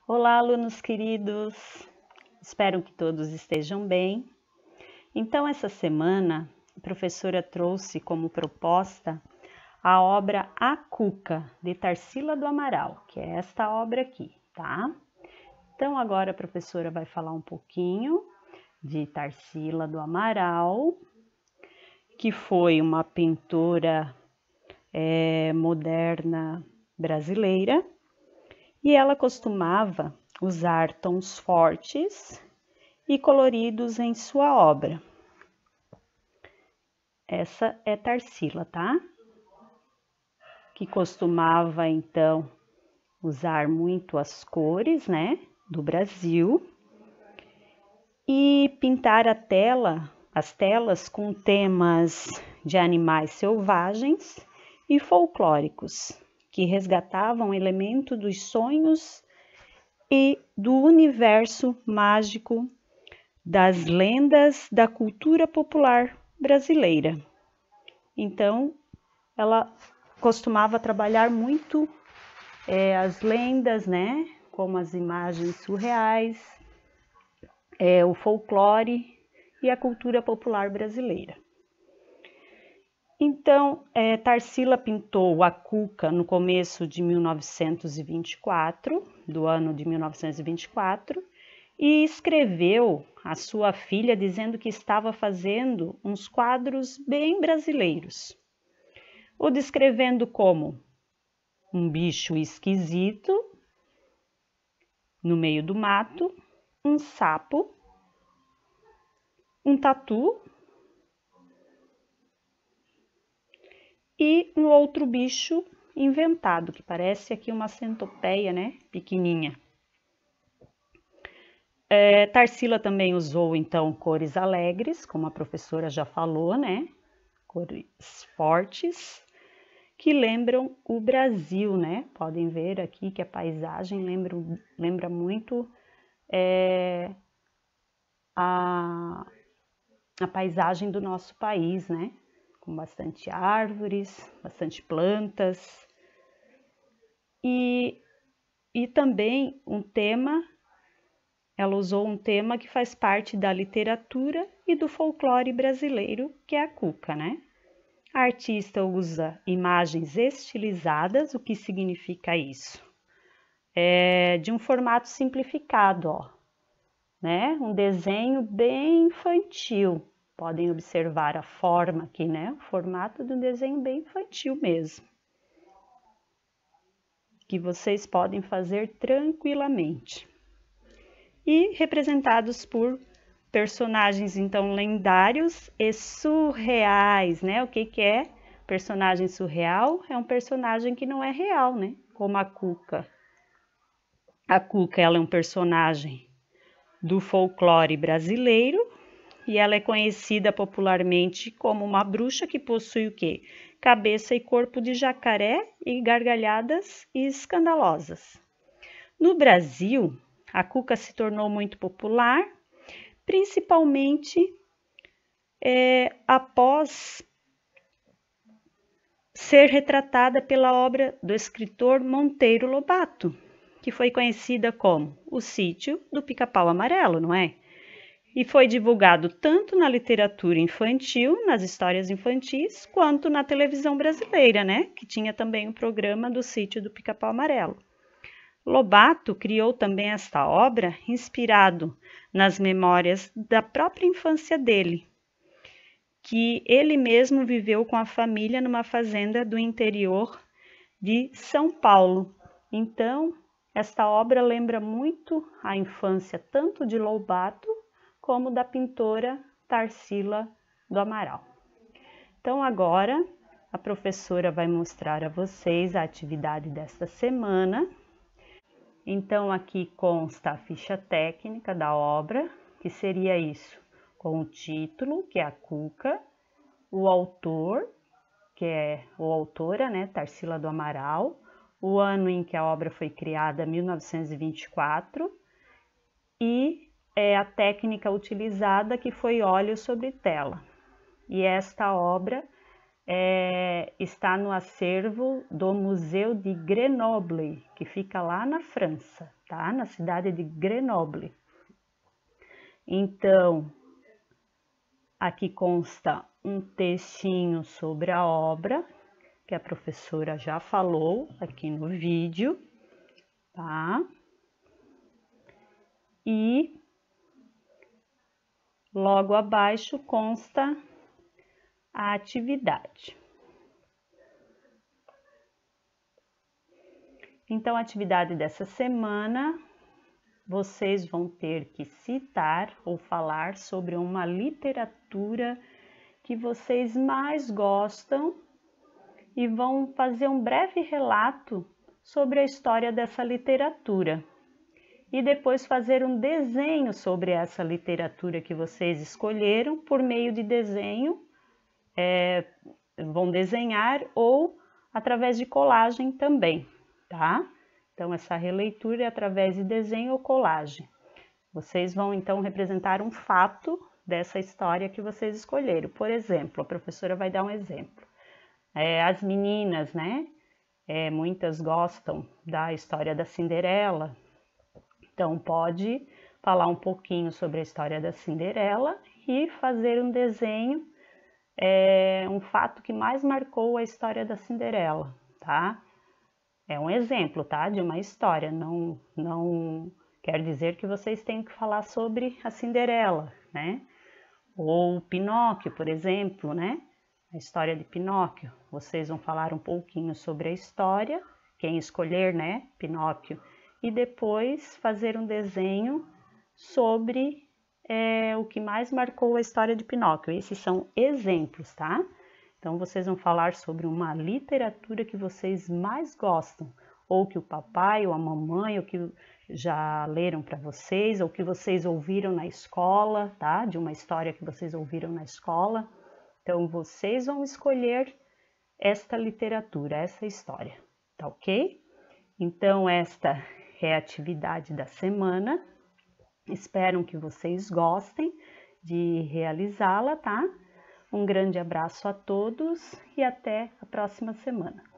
Olá, alunos queridos! Espero que todos estejam bem. Então, essa semana, a professora trouxe como proposta a obra A Cuca, de Tarsila do Amaral, que é esta obra aqui, tá? Então, agora a professora vai falar um pouquinho de Tarsila do Amaral, que foi uma pintora moderna brasileira, e ela costumava usar tons fortes e coloridos em sua obra. Essa é Tarsila, tá? Que costumava, então, usar muito as cores, né, do Brasil e pintar as telas com temas de animais selvagens e folclóricos, que resgatavam elementos dos sonhos e do universo mágico das lendas da cultura popular brasileira. Então, ela costumava trabalhar muito as lendas, né? Como as imagens surreais, o folclore e a cultura popular brasileira. Então, Tarsila pintou a Cuca no começo de 1924, do ano de 1924, e escreveu a sua filha dizendo que estava fazendo uns quadros bem brasileiros, o descrevendo como um bicho esquisito no meio do mato, um sapo, um tatu e um outro bicho inventado, que parece aqui uma centopeia, né, pequenininha. Tarsila também usou, então, cores alegres, como a professora já falou, né, cores fortes, que lembram o Brasil, né, podem ver aqui que a paisagem lembra muito a paisagem do nosso país, né, com bastante árvores, bastante plantas, e também ela usou um tema que faz parte da literatura e do folclore brasileiro, que é a cuca, né? A artista usa imagens estilizadas, o que significa isso? De um formato simplificado, ó, né? Um desenho bem infantil. Podem observar a forma aqui, né? O formato de um desenho bem infantil mesmo, que vocês podem fazer tranquilamente. E representados por personagens, então, lendários e surreais, né? O que é personagem surreal? É um personagem que não é real, né? Como a Cuca. A Cuca, ela é um personagem do folclore brasileiro e ela é conhecida popularmente como uma bruxa que possui o quê? Cabeça e corpo de jacaré e gargalhadas escandalosas. No Brasil, a Cuca se tornou muito popular, principalmente após ser retratada pela obra do escritor Monteiro Lobato, que foi conhecida como O Sítio do Pica-Pau Amarelo, não é? E foi divulgado tanto na literatura infantil, nas histórias infantis, quanto na televisão brasileira, né? Que tinha também o programa do Sítio do Pica-Pau Amarelo. Lobato criou também esta obra inspirado nas memórias da própria infância dele, que ele mesmo viveu com a família numa fazenda do interior de São Paulo. Então, esta obra lembra muito a infância tanto de Lobato como da pintora Tarsila do Amaral. Então, agora a professora vai mostrar a vocês a atividade desta semana. Então, aqui consta a ficha técnica da obra, que seria isso, com o título, que é a Cuca, o autor, que é ou autora, né, Tarsila do Amaral, o ano em que a obra foi criada, 1924, e a técnica utilizada, que foi óleo sobre tela. E esta obra está no acervo do Museu de Grenoble, que fica lá na França, tá? Na cidade de Grenoble. Então, aqui consta um textinho sobre a obra, que a professora já falou aqui no vídeo, tá? E logo abaixo consta a atividade. Então, a atividade dessa semana, vocês vão ter que citar ou falar sobre uma literatura que vocês mais gostam e vão fazer um breve relato sobre a história dessa literatura. E depois fazer um desenho sobre essa literatura que vocês escolheram por meio de desenho, vão desenhar ou através de colagem também, tá? Então, essa releitura é através de desenho ou colagem. Vocês vão, então, representar um fato dessa história que vocês escolheram. Por exemplo, a professora vai dar um exemplo. As meninas, né? Muitas gostam da história da Cinderela. Então, pode falar um pouquinho sobre a história da Cinderela e fazer um desenho, um fato que mais marcou a história da Cinderela, tá? É um exemplo, tá? De uma história, não quer dizer que vocês tenham que falar sobre a Cinderela, né? Ou Pinóquio, por exemplo, né? A história de Pinóquio. Vocês vão falar um pouquinho sobre a história, quem escolher, né? Pinóquio. E depois fazer um desenho sobre o que mais marcou a história de Pinóquio. Esses são exemplos, tá? Então, vocês vão falar sobre uma literatura que vocês mais gostam, ou que o papai ou a mamãe, ou que já leram para vocês, ou que vocês ouviram na escola, tá? De uma história que vocês ouviram na escola. Então, vocês vão escolher esta literatura, essa história, tá ok? Então, esta é a atividade da semana. Espero que vocês gostem de realizá-la, tá? Um grande abraço a todos e até a próxima semana.